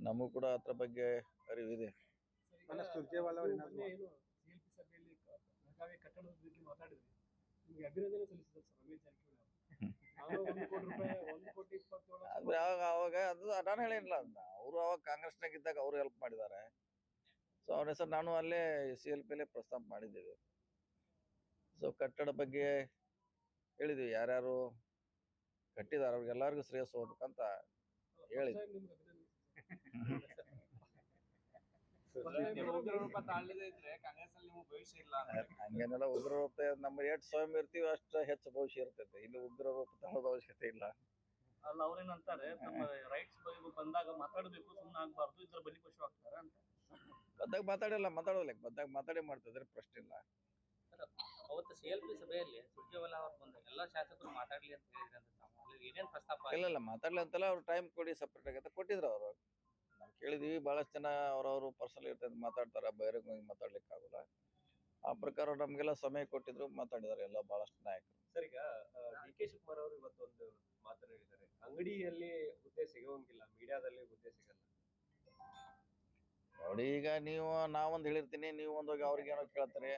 ನಮಗೂ ಕೂಡ ಅದ್ರ ಬಗ್ಗೆ ಅರಿವಿದೆ. ಸುರ್ಜೇವಾಲಾ ಅವರು ಸಿಎಲ್ಪಿ ಸಭೆಯಲ್ಲಿ ಬೆಳಗಾವಿ ಕಟ್ಟಡದ ಬಗ್ಗೆ ಮಾತಾಡಿದ್ರಿ. ನಿಮಗೆ ಅಭಿನಂದನೆ ಸಲ್ಲಿಸಿದ್ರು ಸರ್ ರಮೇಶ್ ಜಾರಕಿಹೊಳಿ ಅವರು. ನಾನು 1 ಕೋಟಿ ರೂಪಾಯಿ 1,27,00,000 ಅಂದ್ರೆ ಅವಾಗ ಅದು ನಾನು ಹೇಳಿಲ್ಲ, ಅವರು ಅವಾಗ ಕಾಂಗ್ರೆಸ್ನಾಗ ಇದ್ದಾಗ ಅವರು ಹೆಲ್ಪ್ ಮಾಡಿದ್ದಾರೆ. ಸೊ ಅವ್ರ ಹೆಸರು ನಾನು ಅಲ್ಲೇ CLP ಪ್ರಸ್ತಾಪ ಮಾಡಿದ್ದೇವೆ. ಸೊ ಕಟ್ಟಡ ಬಗ್ಗೆ ಹೇಳಿದ್ವಿ, ಯಾರ್ಯಾರು ಕಟ್ಟಿದಾರೆ ಅವ್ರಿಗೆಲ್ಲರಿಗೂ ಶ್ರೇಯಸ್ ಹೋಗ್ಬೇಕಂತ ಹೇಳಿದ್ವಿ. ಹಂಗೇನೆಲ್ಲ ಉಗ್ರ ರೂಪ ನಮ್ಮ ಎಷ್ಟು ಸ್ವಯಂ ಇರ್ತೀವಿ ಅಷ್ಟು ಹೆಚ್ಚು ಭವಿಷ್ಯ ಇರ್ತೈತೆ. ಇಲ್ಲಿ ಉಗ್ರ ರೂಪ ತಗೊಳ್ಳೋದು ಅವಶ್ಯಕತೆ ಇಲ್ಲ. ಅಲ್ಲ ಅವ್ರೇನಂತಾರೆ, ತಮ್ಮ ರೈಟ್ಸ್ ಬಂದಾಗ ಮಾತಾಡಬೇಕು, ಸುಮ್ಮನೆ ಆಗ್ಬಾರ್ದು, ಇದ್ರ ಬಲಿಪಶು ಆಗ್ತಾರೆ ಅಂತ. ಬಂದಾಗ ಬಂದಾಗ ಮಾತಾಡಿ ಮಾಡ್ತಿದ್ರೆ ಪ್ರಶ್ನೆ ಇಲ್ಲ. ಅವತ್ತು CLP ಸಭೆಯಲ್ಲಿ ಸುರ್ಜೇವಾಲಾ ಅವ್ರು ಬಂದ ಎಲ್ಲಾ ಶಾಸಕರು ಮಾತಾಡ್ಲಿ ಅಂತ ಹೇಳಿದ್ರೆ ಅಂತ ತಾವು ಏನೇನ್ ಪ್ರಸ್ತಾಪ? ಇಲ್ಲ ಮಾತಾಡ್ಲಿ ಅಂತಲ್ಲ, ಅವ್ರು ಟೈಮ್ ಕೊಡಿ ಸಪ್ರೇಟ್ ಆಗತ್ತೆ ಕೊಟ್ಟಿದ್ರು. ಅವರು ನಾವು ಕೇಳಿದ್ವಿ, ಬಹಳಷ್ಟು ಜನ ಅವ್ರವ್ರು ಪರ್ಸನಲ್ ಇರ್ತದೆ ಮಾತಾಡ್ತಾರ, ಬಹಿರಂಗವಾಗಿ ಮಾತಾಡ್ಲಿಕ್ಕೆ ಆಗೋಲ್ಲ. ಆ ಪ್ರಕಾರ ನಮ್ಗೆಲ್ಲ ಸಮಯ ಕೊಟ್ಟಿದ್ರು, ಮಾತಾಡಿದಾರೆ ಎಲ್ಲ ಬಹಳಷ್ಟು ನಾಯಕರು. ಸರ್, ಈಗ DK ಶಿವಕುಮಾರ್ ಅವರು ಇವತ್ತೊಂದು ಮಾತನ್ನ ಹೇಳಿದ್ದಾರೆ, ಅಂಗಡಿಯಲ್ಲಿ ಹುದ್ದೆ ಸಿಗೋಂಗಿಲ್ಲ, ಮೀಡಿಯಾದಲ್ಲಿ ಹುದ್ದೆ ಸಿಗಲ್ಲ. ನೋಡಿ, ಈಗ ನಾವೊಂದು ಹೇಳಿರ್ತೀನಿ, ನೀವು ಒಂದೋಗಿ ಅವ್ರಿಗೆ ಏನೋ ಕೇಳ್ತಾರೆ,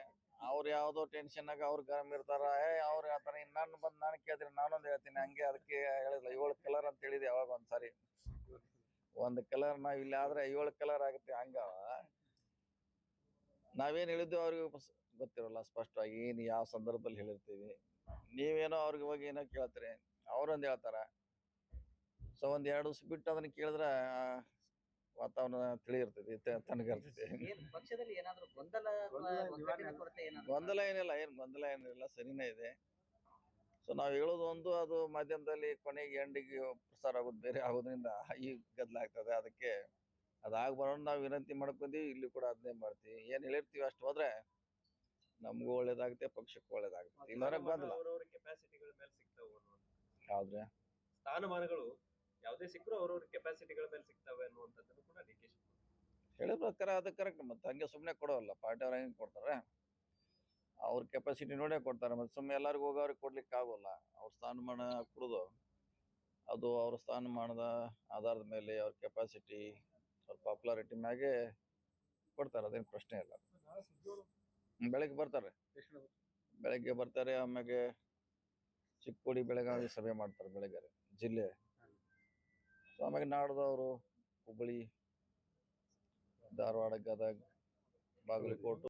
ಅವ್ರು ಯಾವ್ದೋ ಟೆನ್ಷನ್ ಆಗ ಅವ್ರು ಗರಂ ಇರ್ತಾರ, ಅವ್ರು ಹೇಳ್ತಾರೆ. ನಾನು ಬಂದು ನಾನು ಕೇಳಿದ್ರೆ ನಾನೊಂದು ಹೇಳ್ತೀನಿ. ಹಂಗೆ ಅದಕ್ಕೆ ಹೇಳಿಲ್ಲ 7 ಕಲರ್ ಅಂತ ಹೇಳಿದೆ ಯಾವಾಗ ಒಂದ್ಸಾರಿ. ಒಂದು ಕಲರ್ ನಾವ್ ಇಲ್ಲಿ ಆದ್ರೆ 7 ಕಲರ್ ಆಗುತ್ತೆ. ಹಂಗ ನಾವೇನ್ ಹೇಳಿದ್ದು ಅವ್ರಿಗೆ ಗೊತ್ತಿರೋಲ್ಲ ಸ್ಪಷ್ಟವಾಗಿ, ಏನ್ ಯಾವ ಸಂದರ್ಭದಲ್ಲಿ ಹೇಳಿರ್ತೀವಿ. ನೀವೇನೋ ಅವ್ರಿಗೆ ಹೋಗಿ ಏನೋ ಕೇಳ್ತೀರಿ, ಅವ್ರೊಂದು ಹೇಳ್ತಾರ. ಸೊ 1-2 ದಿವಸ ಬಿಟ್ಟು ಅದನ್ನ ಕೇಳಿದ್ರೆ ವಾತಾವರಣ ತಿಳಿ ಇರ್ತೈತಿ, ತಣ್ಣಗಿರ್ತೈತಿ. ಪಕ್ಷದಲ್ಲಿ ಏನಾದ್ರು ಗೊಂದಲ ಏನಿಲ್ಲ, ಸರಿನೇ ಇದೆ. ಸೊ ನಾವ್ ಹೇಳೋದು ಒಂದು, ಅದು ಮಾಧ್ಯಮದಲ್ಲಿ ಕೊನೆಗೆ ಎಂಡಿಗೆ ಪ್ರಸಾರ ಆಗೋದು ಬೇರೆ ಆಗೋದ್ರಿಂದ ಈ ಗದ್ದಲ ಆಗ್ತದೆ. ಅದಕ್ಕೆ ಅದಾಗಬಾರ್ದು ನಾವು ವಿನಂತಿ ಮಾಡ್ಕೊಂತೀವಿ. ಇಲ್ಲಿ ಕೂಡ ಅದನ್ನೇ ಮಾಡ್ತೀವಿ. ಏನ್ ಹೇಳಿರ್ತೀವಿ ಅಷ್ಟು ಹೋದ್ರೆ ನಮಗೂ ಒಳ್ಳೇದಾಗುತ್ತೆ, ಪಕ್ಷಕ್ಕೂ ಒಳ್ಳೇದಾಗುತ್ತೆ. ಇಲ್ಲಾಂದ್ರೆ ಗೊಂದಲ. ಅವ್ರವ್ರ ಕೆಪಾಸಿಟಿಗಳ ಮೇಲೆ ಸಿಗ್ತಾವ ಯಾವ್ದ್ರೆ ಸ್ಥಾನಮಾನಗಳು ಯಾವುದೇ ಸಿಕ್ಕರೂ ಅವ್ರವ್ರ ಕೆಪಾಸಿಟಿಗಳ ಮೇಲೆ ಸಿಗ್ತವೆ ಅನ್ನುವಂಥದ್ದನ್ನು ಕೂಡ DK ಶಿವಕುಮಾರ್ ಹೇಳಿದ ಪ್ರಕಾರ ಅದು ಕರೆಕ್ಟ್. ಮತ್ತೆ ಹಂಗೆ ಸುಮ್ಮನೆ ಕೊಡೋಲ್ಲ, ಪಾರ್ಟಿ ಅವ್ರ ಹೆಂಗೆ ಕೊಡ್ತಾರೆ, ಅವ್ರ ಕೆಪಾಸಿಟಿ ನೋಡೇ ಕೊಡ್ತಾರೆ. ಮತ್ತೆ ಸುಮ್ಮನೆ ಎಲ್ಲರಿಗೂ ಹೋಗೋರಿಗೆ ಕೊಡ್ಲಿಕ್ಕೆ ಆಗೋಲ್ಲ. ಅವ್ರ ಸ್ಥಾನಮಾನ ಕೊಡೋದು ಅದು ಅವ್ರ ಸ್ಥಾನಮಾನದ ಆಧಾರದ ಮೇಲೆ, ಅವ್ರ ಕೆಪಾಸಿಟಿ, ಅವ್ರ ಪಾಪ್ಯುಲಾರಿಟಿ ಮ್ಯಾಗೆ ಕೊಡ್ತಾರೆ. ಅದೇನು ಪ್ರಶ್ನೆ ಇಲ್ಲ. ಬೆಳಗ್ಗೆ ಬರ್ತಾರೆ. ಆಮ್ಯಾಗೆ ಚಿಕ್ಕೋಡಿ ಬೆಳಗಾವಿ ಸಭೆ ಮಾಡ್ತಾರೆ ಬೆಳಗ್ಗೆ ಜಿಲ್ಲೆ. ಸೊ ಆಮ್ಯಾಗೆ ನಾಡ್ದವರು ಹುಬ್ಬಳ್ಳಿ, ಧಾರವಾಡ, ಗದಗ, ಬಾಗಲಕೋಟೆ